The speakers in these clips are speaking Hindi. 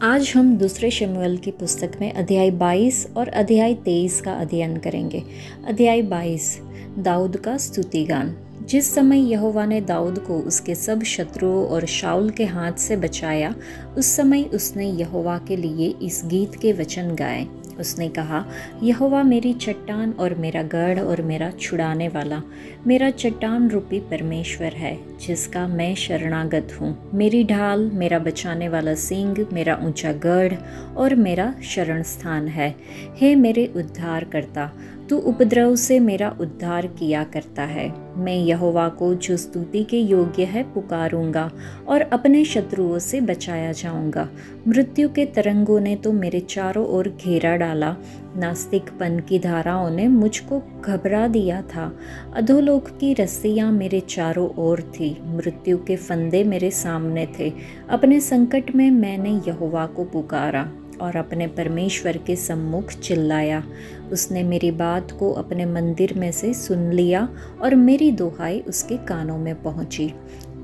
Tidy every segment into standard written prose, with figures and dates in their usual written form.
आज हम दूसरे शमूएल की पुस्तक में अध्याय 22 और अध्याय 23 का अध्ययन करेंगे। अध्याय 22 दाऊद का स्तुतिगान। जिस समय यहोवा ने दाऊद को उसके सब शत्रुओं और शाऊल के हाथ से बचाया, उस समय उसने यहोवा के लिए इस गीत के वचन गाए। उसने कहा, यहोवा मेरी चट्टान और मेरा गढ़ और मेरा छुड़ाने वाला, मेरा चट्टान रूपी परमेश्वर है, जिसका मैं शरणागत हूँ। मेरी ढाल, मेरा बचाने वाला सींग, मेरा ऊंचा गढ़ और मेरा शरण स्थान है। हे मेरे उद्धार करता, तू उपद्रव से मेरा उद्धार किया करता है। मैं यहोवा को, जो स्तुति के योग्य है, पुकारूंगा और अपने शत्रुओं से बचाया जाऊंगा। मृत्यु के तरंगों ने तो मेरे चारों ओर घेरा डाला, नास्तिकपन की धाराओं ने मुझको घबरा दिया था। अधोलोक की रस्सियां मेरे चारों ओर थी, मृत्यु के फंदे मेरे सामने थे। अपने संकट में मैंने यहोवा को पुकारा और अपने परमेश्वर के सम्मुख चिल्लाया। उसने मेरी बात को अपने मंदिर में से सुन लिया और मेरी दुहाई उसके कानों में पहुंची।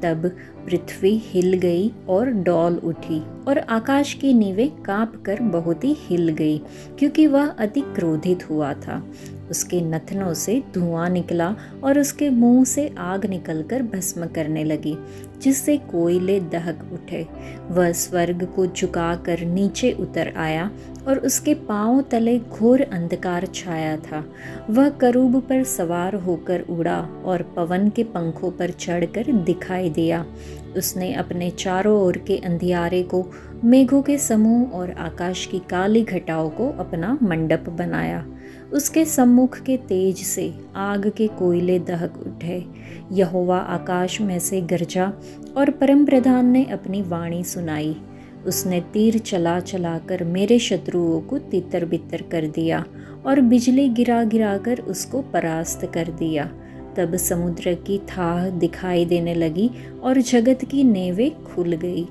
तब पृथ्वी हिल गई और डौल उठी और आकाश की नींवें कांप कर बहुत ही हिल गई, क्योंकि वह अति क्रोधित हुआ था। उसके नथनों से धुआं निकला और उसके मुंह से आग निकलकर भस्म करने लगी, जिससे कोयले दहक उठे। वह स्वर्ग को झुकाकर नीचे उतर आया और उसके पांवों तले घोर अंधकार छाया था। वह करूब पर सवार होकर उड़ा और पवन के पंखों पर चढ़कर दिखाई दिया। उसने अपने चारों ओर के अंधियारे को, मेघों के समूह और आकाश की काली घटाओं को अपना मंडप बनाया। उसके सम्मुख के तेज से आग के कोयले दहक उठे। यहोवा आकाश में से गरजा और परम प्रधान ने अपनी वाणी सुनाई। उसने तीर चला चला कर मेरे शत्रुओं को तितर बितर कर दिया और बिजली गिरा गिरा कर उसको परास्त कर दिया। तब समुद्र की थाह दिखाई देने लगी और जगत की नेवें खुल गई।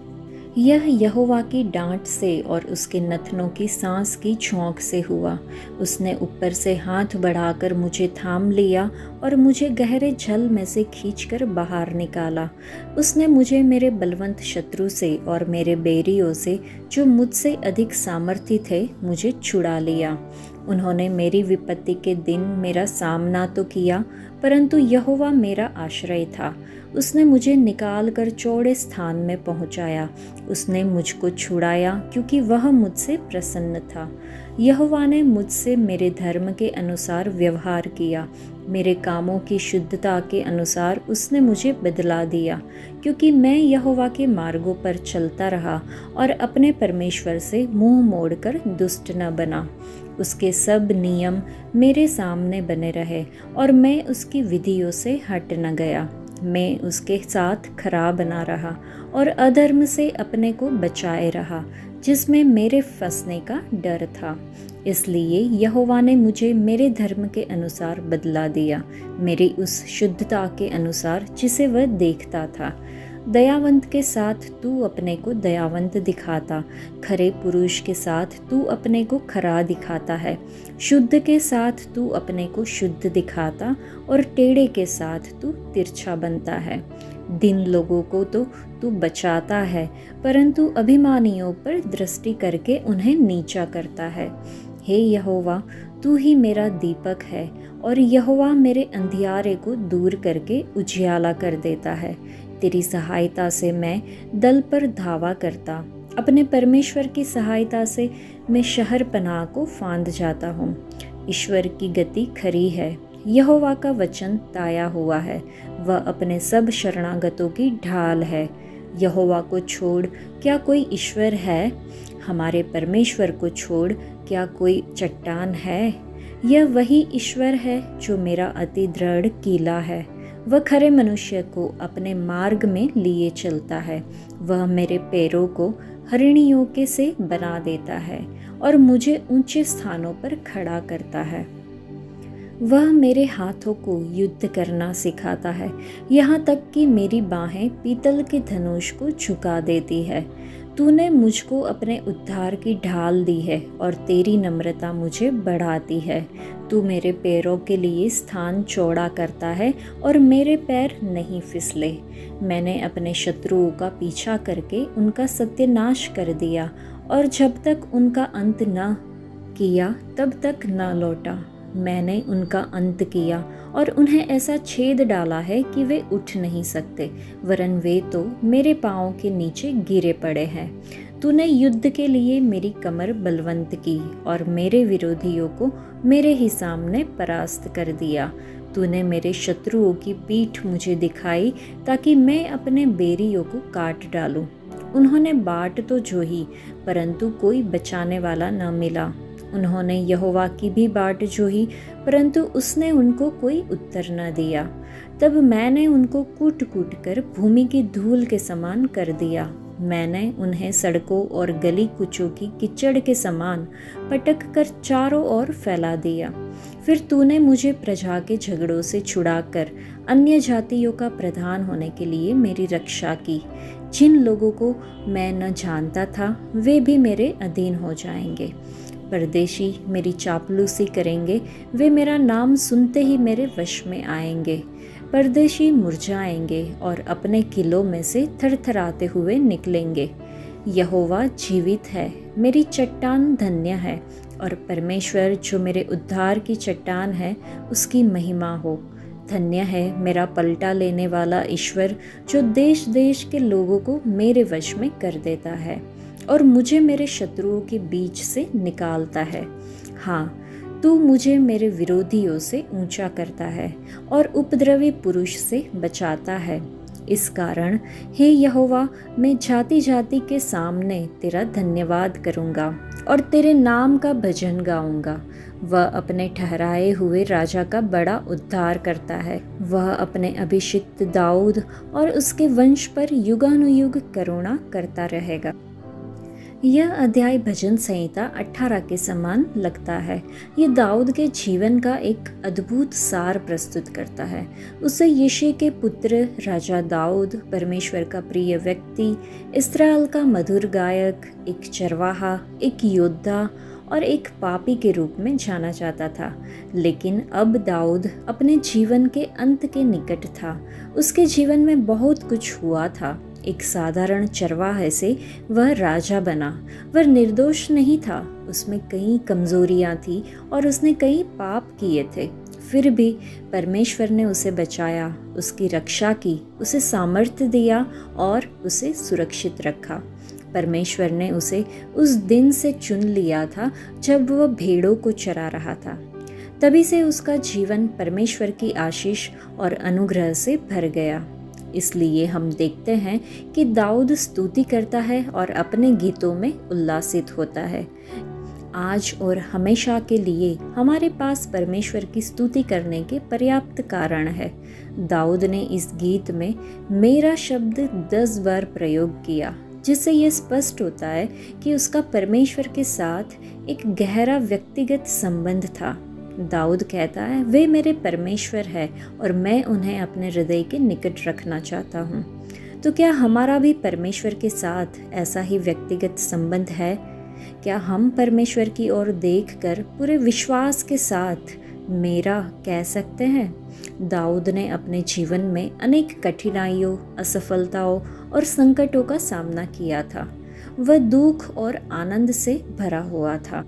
यह यहोवा की डांट से और उसके नथनों की सांस की झोंक से हुआ। उसने ऊपर से हाथ बढ़ाकर मुझे थाम लिया और मुझे गहरे जल में से खींचकर बाहर निकाला। उसने मुझे मेरे बलवंत शत्रु से और मेरे बैरियों से, जो मुझसे अधिक सामर्थी थे, मुझे छुड़ा लिया। उन्होंने मेरी विपत्ति के दिन मेरा सामना तो किया, परंतु यहोवा मेरा आश्रय था। उसने मुझे निकाल कर चौड़े स्थान में पहुंचाया। उसने मुझको छुड़ाया, क्योंकि वह मुझसे प्रसन्न था। यहोवा ने मुझसे मेरे धर्म के अनुसार व्यवहार किया। मेरे कामों की शुद्धता के अनुसार उसने मुझे बदला दिया, क्योंकि मैं यहोवा के मार्गों पर चलता रहा और अपने परमेश्वर से मुंह मोड़कर दुष्ट न बना। उसके सब नियम मेरे सामने बने रहे और मैं उसकी विधियों से हट न गया। मैं उसके साथ खरा बना रहा और अधर्म से अपने को बचाए रहा, जिसमें मेरे फंसने का डर था। इसलिए यहोवा ने मुझे मेरे धर्म के अनुसार बदला दिया, मेरी उस शुद्धता के अनुसार जिसे वह देखता था। दयावंत के साथ तू अपने को दयावंत दिखाता, खरे पुरुष के साथ तू अपने को खरा दिखाता है। शुद्ध के साथ तू अपने को शुद्ध दिखाता और टेढ़े के साथ तू तिरछा बनता है। दिन लोगों को तो तू बचाता है, परंतु अभिमानियों पर दृष्टि करके उन्हें नीचा करता है। हे यहोवा, तू ही मेरा दीपक है और यहोवा मेरे अंधियारे को दूर करके उजियाला कर देता है। तेरी सहायता से मैं दल पर धावा करता, अपने परमेश्वर की सहायता से मैं शहर पनाह को फांद जाता हूँ। ईश्वर की गति खरी है, यहोवा का वचन ताया हुआ है। वह अपने सब शरणागतों की ढाल है। यहोवा को छोड़ क्या कोई ईश्वर है? हमारे परमेश्वर को छोड़ क्या कोई चट्टान है? यह वही ईश्वर है जो मेरा अति दृढ़ कीला है। वह खरे मनुष्य को अपने मार्ग में लिए चलता है। वह मेरे पैरों को हरिणियों के से बना देता है और मुझे ऊंचे स्थानों पर खड़ा करता है। वह मेरे हाथों को युद्ध करना सिखाता है, यहाँ तक कि मेरी बाहें पीतल के धनुष को झुका देती है। तूने मुझको अपने उद्धार की ढाल दी है और तेरी नम्रता मुझे बढ़ाती है। तू मेरे पैरों के लिए स्थान चौड़ा करता है और मेरे पैर नहीं फिसले। मैंने अपने शत्रुओं का पीछा करके उनका सत्यानाश कर दिया और जब तक उनका अंत न किया तब तक न लौटा। मैंने उनका अंत किया और उन्हें ऐसा छेद डाला है कि वे उठ नहीं सकते, वरन वे तो मेरे पाँव के नीचे गिरे पड़े हैं। तूने युद्ध के लिए मेरी कमर बलवंत की और मेरे विरोधियों को मेरे ही सामने परास्त कर दिया। तूने मेरे शत्रुओं की पीठ मुझे दिखाई ताकि मैं अपने बैरियों को काट डालूं। उन्होंने बाट तो जोही, परंतु कोई बचाने वाला न मिला। उन्होंने यहोवा की भी बाट जोही, परंतु उसने उनको कोई उत्तर न दिया। तब मैंने उनको कूट कूट कर भूमि की धूल के समान कर दिया। मैंने उन्हें सड़कों और गली कुचों की कीचड़ के समान पटक कर चारों ओर फैला दिया। फिर तूने मुझे प्रजा के झगड़ों से छुड़ाकर अन्य जातियों का प्रधान होने के लिए मेरी रक्षा की। जिन लोगों को मैं न जानता था वे भी मेरे अधीन हो जाएंगे। परदेशी मेरी चापलूसी करेंगे, वे मेरा नाम सुनते ही मेरे वश में आएंगे। परदेशी मुरझाएंगे और अपने किलों में से थरथराते हुए निकलेंगे। यहोवा जीवित है, मेरी चट्टान धन्य है, और परमेश्वर जो मेरे उद्धार की चट्टान है उसकी महिमा हो। धन्य है मेरा पलटा लेने वाला ईश्वर, जो देश देश के लोगों को मेरे वश में कर देता है और मुझे मेरे शत्रुओं के बीच से निकालता है। हाँ, तू मुझे मेरे विरोधियों से ऊंचा करता है और उपद्रवी पुरुष से बचाता है। इस कारण हे यहोवा, मैं जाति जाति के सामने तेरा धन्यवाद करूँगा और तेरे नाम का भजन गाऊंगा। वह अपने ठहराए हुए राजा का बड़ा उद्धार करता है। वह अपने अभिषिक्त दाऊद और उसके वंश पर युगानुयुग करुणा करता रहेगा। यह अध्याय भजन संहिता 18 के समान लगता है। ये दाऊद के जीवन का एक अद्भुत सार प्रस्तुत करता है। उसे यिशै के पुत्र राजा दाऊद, परमेश्वर का प्रिय व्यक्ति, इस्राएल का मधुर गायक, एक चरवाहा, एक योद्धा और एक पापी के रूप में जाना जाता था। लेकिन अब दाऊद अपने जीवन के अंत के निकट था। उसके जीवन में बहुत कुछ हुआ था। एक साधारण चरवाहे से वह राजा बना। वह निर्दोष नहीं था, उसमें कई कमजोरियां थी और उसने कई पाप किए थे। फिर भी परमेश्वर ने उसे बचाया, उसकी रक्षा की, उसे सामर्थ्य दिया और उसे सुरक्षित रखा। परमेश्वर ने उसे उस दिन से चुन लिया था जब वह भेड़ों को चरा रहा था। तभी से उसका जीवन परमेश्वर की आशीष और अनुग्रह से भर गया। इसलिए हम देखते हैं कि दाऊद स्तुति करता है और अपने गीतों में उल्लासित होता है। आज और हमेशा के लिए हमारे पास परमेश्वर की स्तुति करने के पर्याप्त कारण है। दाऊद ने इस गीत में मेरा शब्द 10 बार प्रयोग किया, जिससे यह स्पष्ट होता है कि उसका परमेश्वर के साथ एक गहरा व्यक्तिगत संबंध था। दाऊद कहता है, वे मेरे परमेश्वर है और मैं उन्हें अपने हृदय के निकट रखना चाहता हूँ। तो क्या हमारा भी परमेश्वर के साथ ऐसा ही व्यक्तिगत संबंध है? क्या हम परमेश्वर की ओर देखकर पूरे विश्वास के साथ मेरा कह सकते हैं? दाऊद ने अपने जीवन में अनेक कठिनाइयों, असफलताओं और संकटों का सामना किया था। वह दुख और आनंद से भरा हुआ था।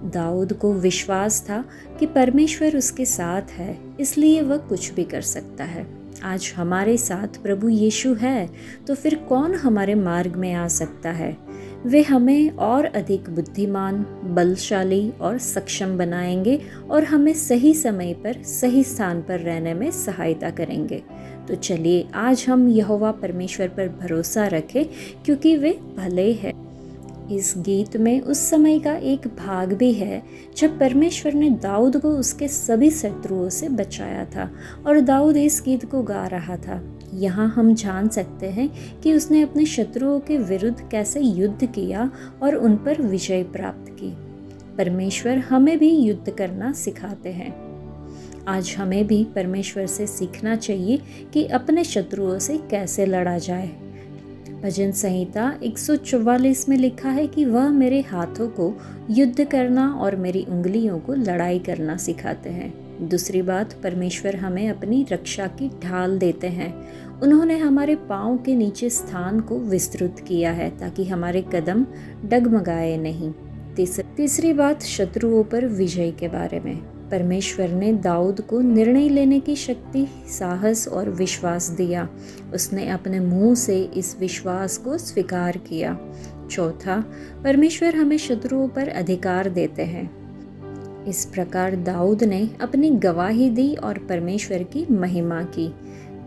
दाऊद को विश्वास था कि परमेश्वर उसके साथ है, इसलिए वह कुछ भी कर सकता है। आज हमारे साथ प्रभु यीशु है, तो फिर कौन हमारे मार्ग में आ सकता है? वे हमें और अधिक बुद्धिमान, बलशाली और सक्षम बनाएंगे और हमें सही समय पर सही स्थान पर रहने में सहायता करेंगे। तो चलिए आज हम यहोवा परमेश्वर पर भरोसा रखें, क्योंकि वे भले हैं। इस गीत में उस समय का एक भाग भी है जब परमेश्वर ने दाऊद को उसके सभी शत्रुओं से बचाया था और दाऊद इस गीत को गा रहा था। यहाँ हम जान सकते हैं कि उसने अपने शत्रुओं के विरुद्ध कैसे युद्ध किया और उन पर विजय प्राप्त की। परमेश्वर हमें भी युद्ध करना सिखाते हैं। आज हमें भी परमेश्वर से सीखना चाहिए कि अपने शत्रुओं से कैसे लड़ा जाए। भजन संहिता 144 में लिखा है कि वह मेरे हाथों को युद्ध करना और मेरी उंगलियों को लड़ाई करना सिखाते हैं। दूसरी बात, परमेश्वर हमें अपनी रक्षा की ढाल देते हैं उन्होंने हमारे पाँव के नीचे स्थान को विस्तृत किया है ताकि हमारे कदम डगमगाए नहीं। तीसरी बात शत्रुओं पर विजय के बारे में। परमेश्वर ने दाऊद को निर्णय लेने की शक्ति, साहस और विश्वास दिया। उसने अपने मुंह से इस विश्वास को स्वीकार किया। चौथा, परमेश्वर हमें शत्रुओं पर अधिकार देते हैं। इस प्रकार दाऊद ने अपनी गवाही दी और परमेश्वर की महिमा की।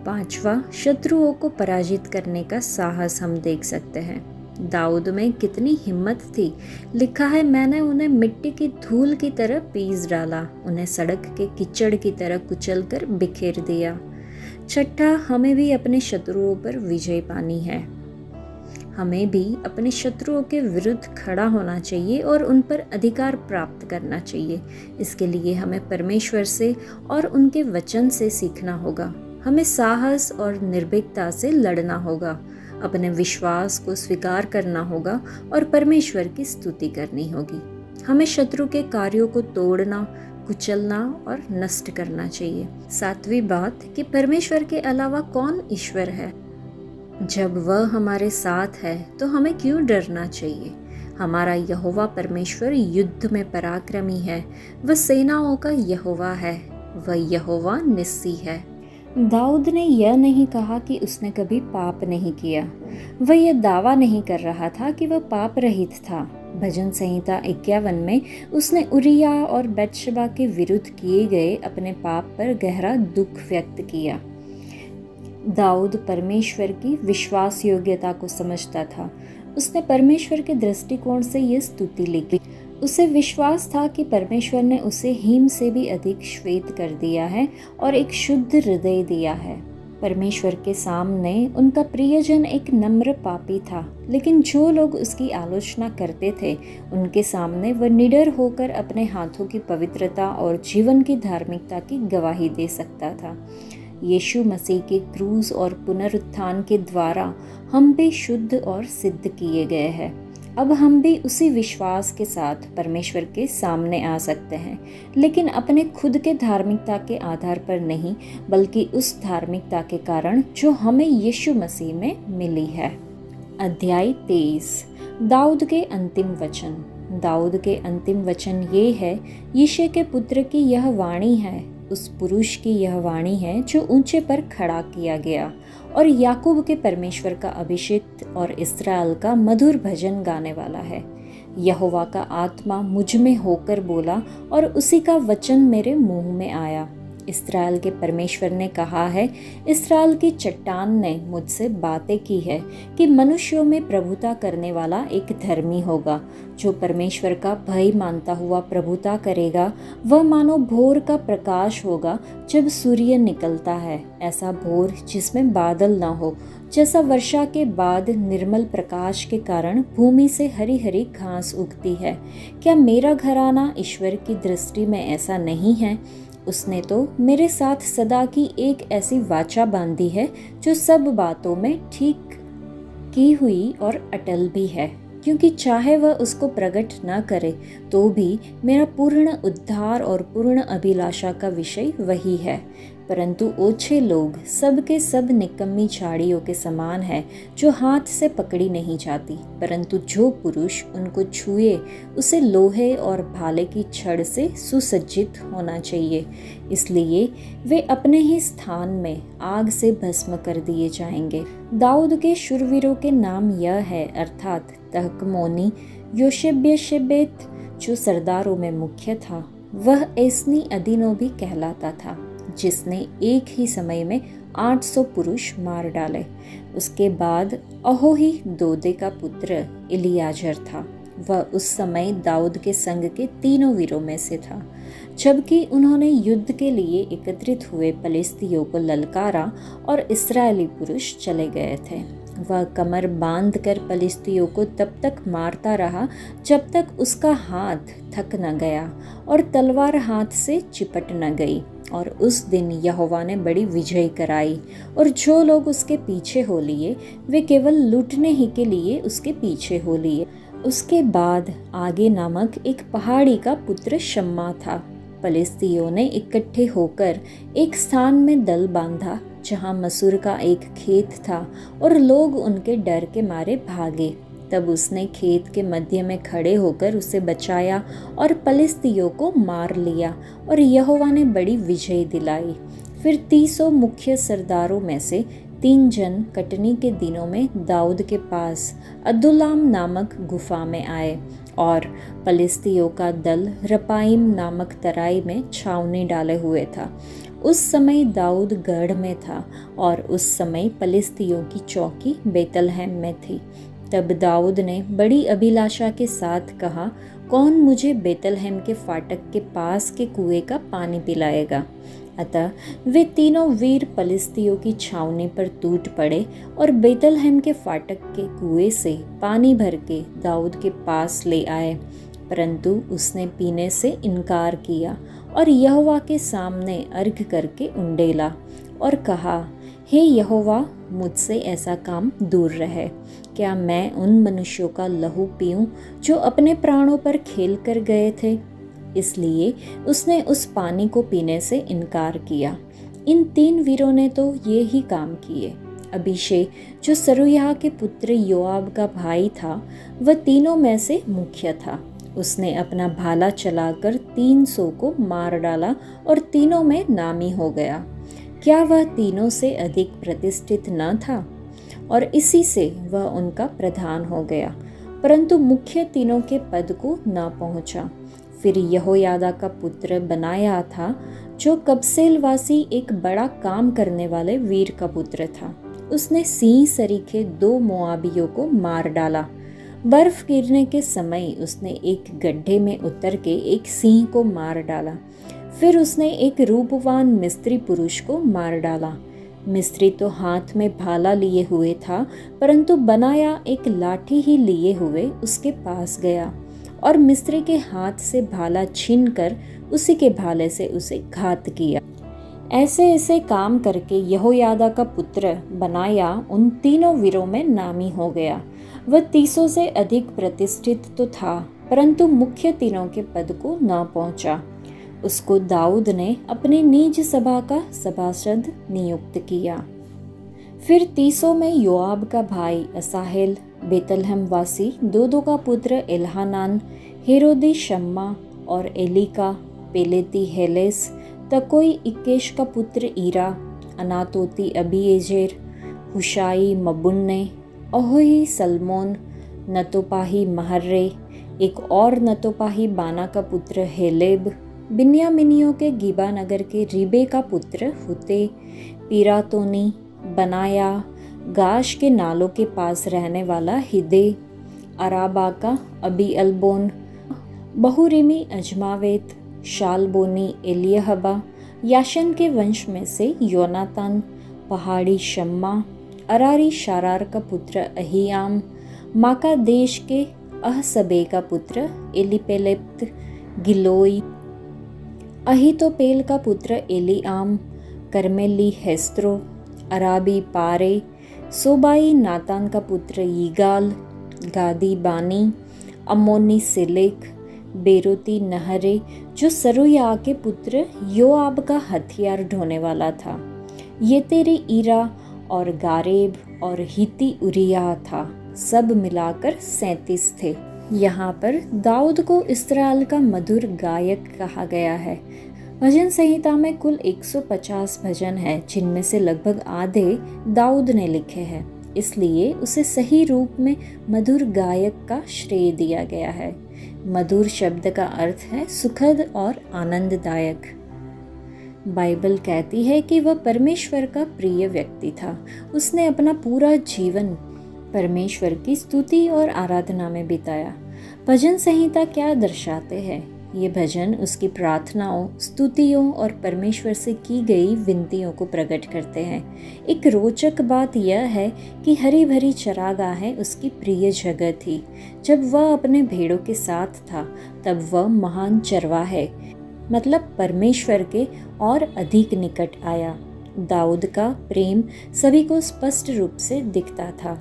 पांचवा, शत्रुओं को पराजित करने का साहस हम देख सकते हैं। दाऊद में कितनी हिम्मत थी। लिखा है, मैंने उन्हें मिट्टी की धूल की तरह पीस डाला, उन्हें सड़क के कीचड़ की तरह कुचलकर बिखेर दिया। छठा, हमें भी अपने शत्रुओं पर विजय पानी है। हमें भी अपने शत्रुओं के विरुद्ध खड़ा होना चाहिए और उन पर अधिकार प्राप्त करना चाहिए। इसके लिए हमें परमेश्वर से और उनके वचन से सीखना होगा। हमें साहस और निर्भीकता से लड़ना होगा, अपने विश्वास को स्वीकार करना होगा और परमेश्वर की स्तुति करनी होगी। हमें शत्रु के कार्यों को तोड़ना, कुचलना और नष्ट करना चाहिए। सातवीं बात कि परमेश्वर के अलावा कौन ईश्वर है। जब वह हमारे साथ है तो हमें क्यों डरना चाहिए। हमारा यहोवा परमेश्वर युद्ध में पराक्रमी है। वह सेनाओं का यहोवा है। वह यहोवा निस्सी है। दाऊद ने यह नहीं कहा कि उसने कभी पाप नहीं किया। वह यह दावा नहीं कर रहा था कि वह पाप रहित था। भजन संहिता 51 में उसने उरिया और बैतशबा के विरुद्ध किए गए अपने पाप पर गहरा दुख व्यक्त किया। दाऊद परमेश्वर की विश्वास योग्यता को समझता था। उसने परमेश्वर के दृष्टिकोण से यह स्तुति लिखी। उसे विश्वास था कि परमेश्वर ने उसे हिम से भी अधिक श्वेत कर दिया है और एक शुद्ध हृदय दिया है। परमेश्वर के सामने उनका प्रियजन एक नम्र पापी था, लेकिन जो लोग उसकी आलोचना करते थे उनके सामने वह निडर होकर अपने हाथों की पवित्रता और जीवन की धार्मिकता की गवाही दे सकता था। यीशु मसीह के क्रूस और पुनरुत्थान के द्वारा हम भी शुद्ध और सिद्ध किए गए हैं। अब हम भी उसी विश्वास के साथ परमेश्वर के सामने आ सकते हैं, लेकिन अपने खुद के धार्मिकता के आधार पर नहीं, बल्कि उस धार्मिकता के कारण जो हमें यीशु मसीह में मिली है। अध्याय 23, दाऊद के अंतिम वचन। दाऊद के अंतिम वचन ये है, यिशै के पुत्र की यह वाणी है, उस पुरुष की यह वाणी है जो ऊंचे पर खड़ा किया गया और याकूब के परमेश्वर का अभिषिक्त और इस्राएल का मधुर भजन गाने वाला है। यहोवा का आत्मा मुझ में होकर बोला और उसी का वचन मेरे मुंह में आया। इस्राएल के परमेश्वर ने कहा है, इस्राएल की चट्टान ने मुझसे बातें की है कि मनुष्यों में प्रभुता करने वाला एक धर्मी होगा, जो परमेश्वर का भय मानता हुआ प्रभुता करेगा। वह मानो भोर का प्रकाश होगा जब सूर्य निकलता है, ऐसा भोर जिसमें बादल न हो, जैसा वर्षा के बाद निर्मल प्रकाश के कारण भूमि से हरी हरी घास उगती है। क्या मेरा घराना ईश्वर की दृष्टि में ऐसा नहीं है? उसने तो मेरे साथ सदा की एक ऐसी वाचा बांधी है जो सब बातों में ठीक की हुई और अटल भी है, क्योंकि चाहे वह उसको प्रकट न करे तो भी मेरा पूर्ण उद्धार और पूर्ण अभिलाषा का विषय वही है। परंतु ओछे लोग सब के सब निकम्मी झाड़ियों के समान है, जो हाथ से पकड़ी नहीं जाती, परंतु जो पुरुष उनको छुए उसे लोहे और भाले की छड़ से सुसज्जित होना चाहिए। इसलिए वे अपने ही स्थान में आग से भस्म कर दिए जाएंगे। दाऊद के शूरवीरों के नाम यह है, अर्थात तहकमोनी योशेब्यशेबेत, जो सरदारों में मुख्य था। वह एस्नी अदीनो भी कहलाता था, जिसने एक ही समय में 800 पुरुष मार डाले। उसके बाद अहोही दोदे का पुत्र इलियाजर था। वह उस समय दाऊद के संग के तीनों वीरों में से था। जबकि उन्होंने युद्ध के लिए एकत्रित हुए पलिस्तियों को ललकारा और इस्राएली पुरुष चले गए थे। वह कमर बांधकर पलिस्तियों को तब तक मारता रहा जब तक उसका हाथ थक न गया और तलवार हाथ से चिपट न गई। और उस दिन यहोवा ने बड़ी विजय कराई, और जो लोग उसके पीछे हो लिए वे केवल लूटने ही के लिए उसके पीछे हो लिए। उसके बाद आगे नामक एक पहाड़ी का पुत्र शम्मा था। पलिस्तियों ने इकट्ठे होकर एक स्थान में दल बांधा जहाँ मसूर का एक खेत था और लोग उनके डर के मारे भागे। तब उसने खेत के मध्य में खड़े होकर उसे बचाया और पलिश्तियों को मार लिया और यहोवा ने बड़ी विजय दिलाई। फिर 300 मुख्य सरदारों में से 3 जन कटनी के दिनों में दाऊद के पास अदुल्लाम नामक गुफा में आए और पलिश्तियों का दल रपाइम नामक तराई में छावनी डाले हुए था। उस समय दाऊद गढ़ में था और उस समय पलिश्तियों की चौकी बेतलहम में थी। तब दाऊद ने बड़ी अभिलाषा के साथ कहा, कौन मुझे बेतलहम के फाटक के पास के कुएं का पानी पिलाएगा। अतः वे तीनों वीर पलिश्तियों की छावनी पर टूट पड़े और बेतलहम के फाटक के कुएं से पानी भर के दाऊद के पास ले आए, परंतु उसने पीने से इनकार किया और यहोवा के सामने अर्घ करके उंडेला और कहा, हे यहोवा, मुझसे ऐसा काम दूर रहे। क्या मैं उन मनुष्यों का लहू पीऊं जो अपने प्राणों पर खेल कर गए थे? इसलिए उसने उस पानी को पीने से इनकार किया। इन 3 वीरों ने तो ये ही काम किए। अभिषेक, जो सरूयाह के पुत्र योआब का भाई था, वह तीनों में से मुख्य था। उसने अपना भाला चलाकर 300 को मार डाला और तीनों में नामी हो गया। क्या वह तीनों से अधिक प्रतिष्ठित न था? और इसी से वह उनका प्रधान हो गया, परंतु मुख्य तीनों के पद को न पहुंचा। फिर यहोयादा का पुत्र बनाया था, जो कबसेलवासी एक बड़ा काम करने वाले वीर का पुत्र था। उसने सिंह सरीखे 2 मोआबियों को मार डाला। बर्फ गिरने के समय उसने एक गड्ढे में उतर के एक सिंह को मार डाला। फिर उसने एक रूपवान मिस्त्री पुरुष को मार डाला। मिस्त्री तो हाथ में भाला लिए हुए था, परंतु बनाया एक लाठी ही लिए हुए उसके पास गया और मिस्त्री के हाथ से भाला छीनकर उसी के भाले से उसे घात किया। ऐसे ऐसे काम करके यहोयादा का पुत्र बनाया उन तीनों वीरों में नामी हो गया। वह 300 से अधिक प्रतिष्ठित तो था, परंतु मुख्य तीनों के पद को न पहुंचा। उसको दाऊद ने अपनी निज सभा का सभासद नियुक्त किया। फिर 300 में योआब का भाई असाहेल, बेतलहम वासी दोदो का पुत्र एल्हानान, हेरोदी शम्मा और एलिका, पेलेती हेलेस, तकोई इक्केश का पुत्र ईरा, अनातोती अबीएजेर, हुशाई मबुन्ने, अहोही सलमोन, नतोपाही महर्रे, एक और नतोपाही बाना का पुत्र हेलेब, बिन्यामिनियों के गिबा नगर के रिबे का पुत्र हुते, पीरातोनी, बनाया, गाश के नालों के पास रहने वाला हिदे, अराबा का अबी अल्बोन, बहुरिमी अजमावेत, शालबोनी एलियहबा, याशन के वंश में से योनातान, पहाड़ी शम्मा, अरारी शारार का पुत्र अहियाम, माका देश के अहसबे का पुत्र एलिपेलेप्त, गिलोई, अहितोपेल का पुत्र एलिआम, करमेली हेस्त्रो, अराबी पारे, सोबाई नातान का पुत्र यीगाल, गादी बानी, अम्मोनी सिलेक, बेरोती नहरे, जो सरूयाह के पुत्र योआब का हथियार ढोने वाला था। ये तेरी ईरा और गारेब और हिती उरिया था, सब मिलाकर 37 थे। यहाँ पर दाऊद को इस्राएल का मधुर गायक कहा गया है। भजन संहिता में कुल 150 भजन हैं, जिनमें से लगभग आधे दाऊद ने लिखे हैं, इसलिए उसे सही रूप में मधुर गायक का श्रेय दिया गया है। मधुर शब्द का अर्थ है सुखद और आनंददायक। बाइबल कहती है कि वह परमेश्वर का प्रिय व्यक्ति था। उसने अपना पूरा जीवन परमेश्वर की स्तुति और आराधना में बिताया। भजन संहिता क्या दर्शाते हैं? ये भजन उसकी प्रार्थनाओं, स्तुतियों और परमेश्वर से की गई विनतियों को प्रकट करते हैं। एक रोचक बात यह है कि हरी भरी चरागाहें उसकी प्रिय जगह थी। जब वह अपने भेड़ों के साथ था, तब वह महान चरवाहे मतलब परमेश्वर के और अधिक निकट आया। दाऊद का प्रेम सभी को स्पष्ट रूप से दिखता था।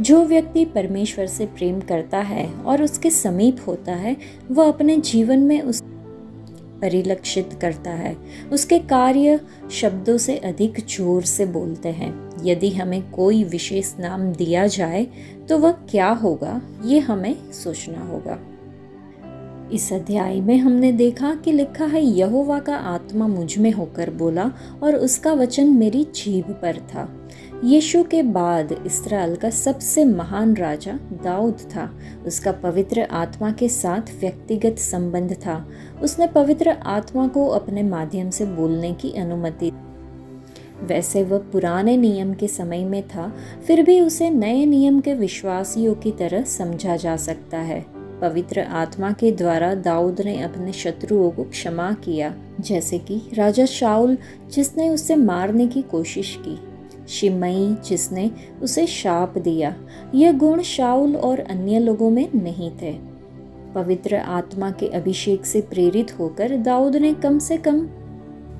जो व्यक्ति परमेश्वर से प्रेम करता है और उसके समीप होता है, वह अपने जीवन में परिलक्षित करता है। उसके कार्य शब्दों से अधिक जोर से बोलते हैं। यदि हमें कोई विशेष नाम दिया जाए तो वह क्या होगा, ये हमें सोचना होगा। इस अध्याय में हमने देखा कि लिखा है, यहोवा का आत्मा मुझ में होकर बोला और उसका वचन मेरी जीभ पर था। यीशु के बाद इस्राएल का सबसे महान राजा दाऊद था। उसका पवित्र आत्मा के साथ व्यक्तिगत संबंध था। उसने पवित्र आत्मा को अपने माध्यम से बोलने की अनुमति। वैसे वह पुराने नियम के समय में था, फिर भी उसे नए नियम के विश्वासियों की तरह समझा जा सकता है। पवित्र आत्मा के द्वारा दाऊद ने अपने शत्रुओं को क्षमा किया, जैसे कि राजा शाऊल जिसने उसे मारने की कोशिश की, शिमई जिसने उसे शाप दिया। यह गुण शाऊल और अन्य लोगों में नहीं थे। पवित्र आत्मा के अभिषेक से प्रेरित होकर दाऊद ने कम से कम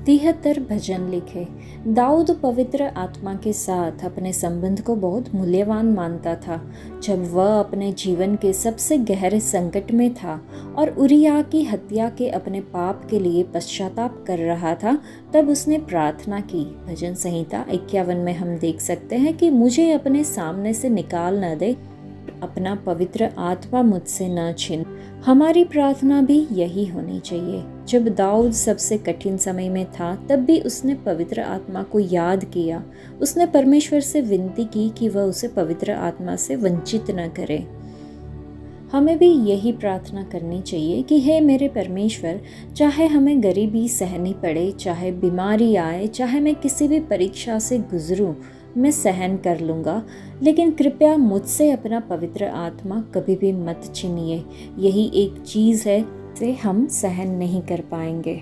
73 भजन लिखे। दाऊद पवित्र आत्मा के साथ अपने संबंध को बहुत मूल्यवान मानता था। जब वह अपने जीवन के सबसे गहरे संकट में था और उरिया की हत्या के अपने पाप के लिए पश्चाताप कर रहा था, तब उसने प्रार्थना की। भजन संहिता 51 में हम देख सकते हैं कि मुझे अपने सामने से निकाल न दे, अपना पवित्र आत्मा मुझसे न छीन। हमारी प्रार्थना भी यही होनी चाहिए। जब दाऊद सबसे कठिन समय में था, तब भी उसने पवित्र आत्मा को याद किया। उसने परमेश्वर से विनती की कि वह उसे पवित्र आत्मा से वंचित न करे। हमें भी यही प्रार्थना करनी चाहिए कि हे मेरे परमेश्वर, चाहे हमें गरीबी सहनी पड़े, चाहे बीमारी आए, चाहे मैं किसी भी परीक्षा से गुजरूं, मैं सहन कर लूँगा, लेकिन कृपया मुझसे अपना पवित्र आत्मा कभी भी मत छीनिए। यही एक चीज़ है जिसे हम सहन नहीं कर पाएंगे।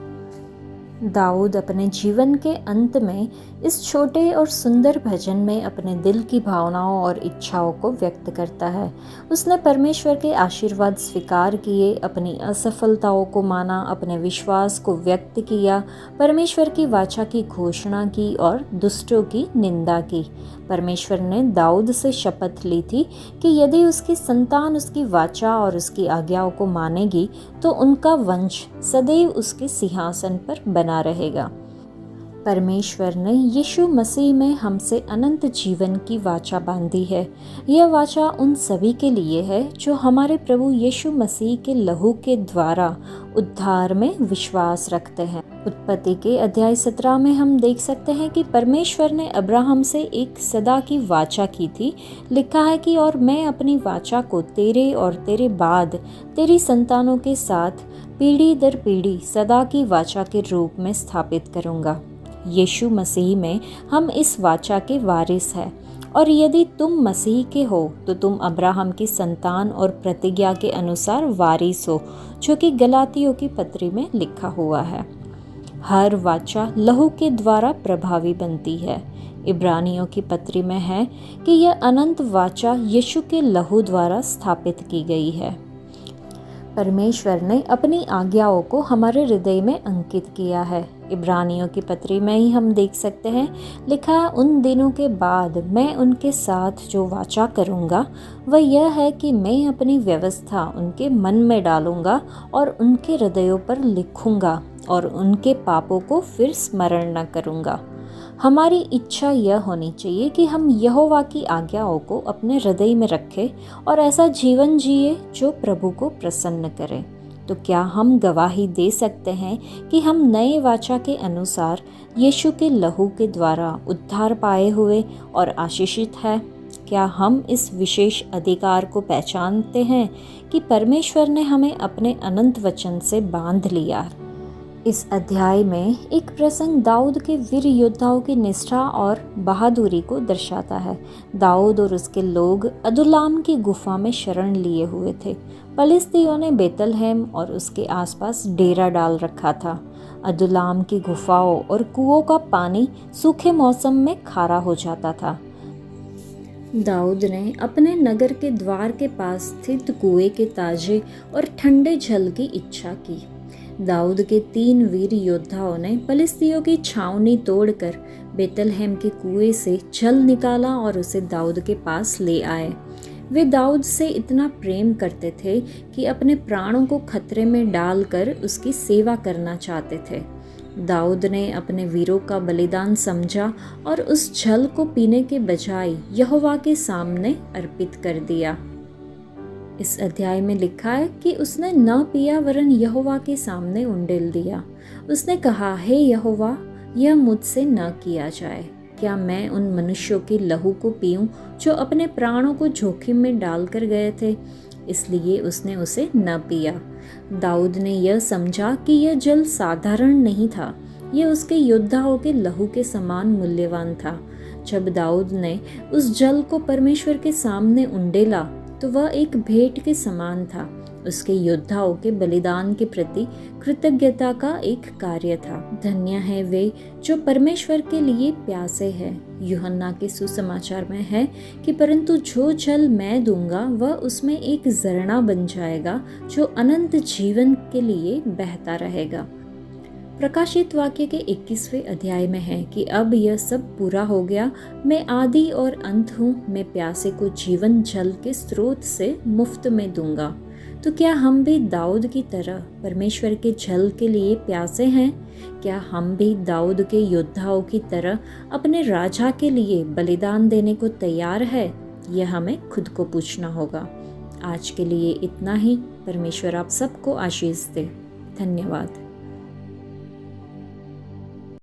दाऊद अपने जीवन के अंत में इस छोटे और सुंदर भजन में अपने दिल की भावनाओं और इच्छाओं को व्यक्त करता है। उसने परमेश्वर के आशीर्वाद स्वीकार किए, अपनी असफलताओं को माना, अपने विश्वास को व्यक्त किया, परमेश्वर की वाचा की घोषणा की और दुष्टों की निंदा की। परमेश्वर ने दाऊद से शपथ ली थी कि यदि उसकी संतान उसकी वाचा और उसकी आज्ञाओं को मानेगी तो उनका वंश सदैव उसके सिंहासन पर बना रहेगा। परमेश्वर ने यीशु मसीह में हमसे अनंत जीवन की वाचा बांधी है। यह वाचा उन सभी के लिए है जो हमारे प्रभु यीशु मसीह के लहू के द्वारा उद्धार में विश्वास रखते हैं। उत्पत्ति के अध्याय 17 में हम देख सकते हैं कि परमेश्वर ने अब्राहम से एक सदा की वाचा की थी। लिखा है कि और मैं अपनी वाचा को तेरे और तेरे बाद तेरी संतानों के साथ पीढ़ी दर पीढ़ी सदा की वाचा के रूप में स्थापित करूँगा। यीशु मसीह में हम इस वाचा के वारिस हैं, और यदि तुम मसीह के हो तो तुम अब्राहम की संतान और प्रतिज्ञा के अनुसार वारिस हो, जो कि गलातियों की पत्री में लिखा हुआ है। हर वाचा लहू के द्वारा प्रभावी बनती है। इब्रानियों की पत्री में है कि यह अनंत वाचा यीशु के लहू द्वारा स्थापित की गई है। परमेश्वर ने अपनी आज्ञाओं को हमारे हृदय में अंकित किया है। इब्रानियों की पत्री में ही हम देख सकते हैं, लिखा है, उन दिनों के बाद मैं उनके साथ जो वाचा करूँगा वह यह है कि मैं अपनी व्यवस्था उनके मन में डालूँगा और उनके हृदयों पर लिखूँगा और उनके पापों को फिर स्मरण न करूँगा। हमारी इच्छा यह होनी चाहिए कि हम यहोवा की आज्ञाओं को अपने हृदय में रखें और ऐसा जीवन जिए जो प्रभु को प्रसन्न करे। तो क्या हम गवाही दे सकते हैं कि हम नए वाचा के अनुसार यीशु के लहू के द्वारा उद्धार पाए हुए और आशीषित हैं? क्या हम इस विशेष अधिकार को पहचानते हैं कि परमेश्वर ने हमें अपने अनंत वचन से बांध लिया? इस अध्याय में एक प्रसंग दाऊद के वीर योद्धाओं की निष्ठा और बहादुरी को दर्शाता है। दाऊद और उसके लोग अदुल्लाम की गुफा में शरण लिए हुए थे। फलिस्तियों ने बेतलहम और उसके आसपास डेरा डाल रखा था। अदुल्लाम की गुफाओं और कुओं का पानी सूखे मौसम में खारा हो जाता था। दाऊद ने अपने नगर के द्वार के पास स्थित कुएं के ताजे और ठंडे जल की इच्छा की। दाऊद के 3 वीर योद्धाओं ने फलिस्तियों की छावनी तोड़कर बेतलहम के कुएं से जल निकाला और उसे दाऊद के पास ले आए। वे दाऊद से इतना प्रेम करते थे कि अपने प्राणों को खतरे में डालकर उसकी सेवा करना चाहते थे। दाऊद ने अपने वीरों का बलिदान समझा और उस जल को पीने के बजाय यहोवा के सामने अर्पित कर दिया। इस अध्याय में लिखा है कि उसने न पिया वरन यहोवा के सामने उंडेल दिया। उसने कहा, हे यहोवा, यह मुझसे न किया जाए। क्या मैं उन मनुष्यों के लहू को पीऊं जो अपने प्राणों को जोखिम में डालकर गए थे? इसलिए उसने उसे न पिया। दाऊद ने यह समझा कि यह जल साधारण नहीं था, यह उसके योद्धाओं के लहू के समान मूल्यवान था। जब दाऊद ने उस जल को परमेश्वर के सामने उंडेला तो वह एक भेंट के समान था, उसके योद्धाओं के बलिदान के प्रति कृतज्ञता का एक कार्य था। धन्य है वे जो परमेश्वर के लिए प्यासे हैं। यूहन्ना के सुसमाचार में है कि परंतु जो जल मैं दूंगा वह उसमें एक झरना बन जाएगा जो अनंत जीवन के लिए बहता रहेगा। प्रकाशित वाक्य के 21वें अध्याय में है कि अब यह सब पूरा हो गया, मैं आदि और अंत हूँ, मैं प्यासे को जीवन जल के स्रोत से मुफ्त में दूंगा। तो क्या हम भी दाऊद की तरह परमेश्वर के जल के लिए प्यासे हैं? क्या हम भी दाऊद के योद्धाओं की तरह अपने राजा के लिए बलिदान देने को तैयार है? यह हमें खुद को पूछना होगा। आज के लिए इतना ही। परमेश्वर आप सबको आशीष दे। धन्यवाद।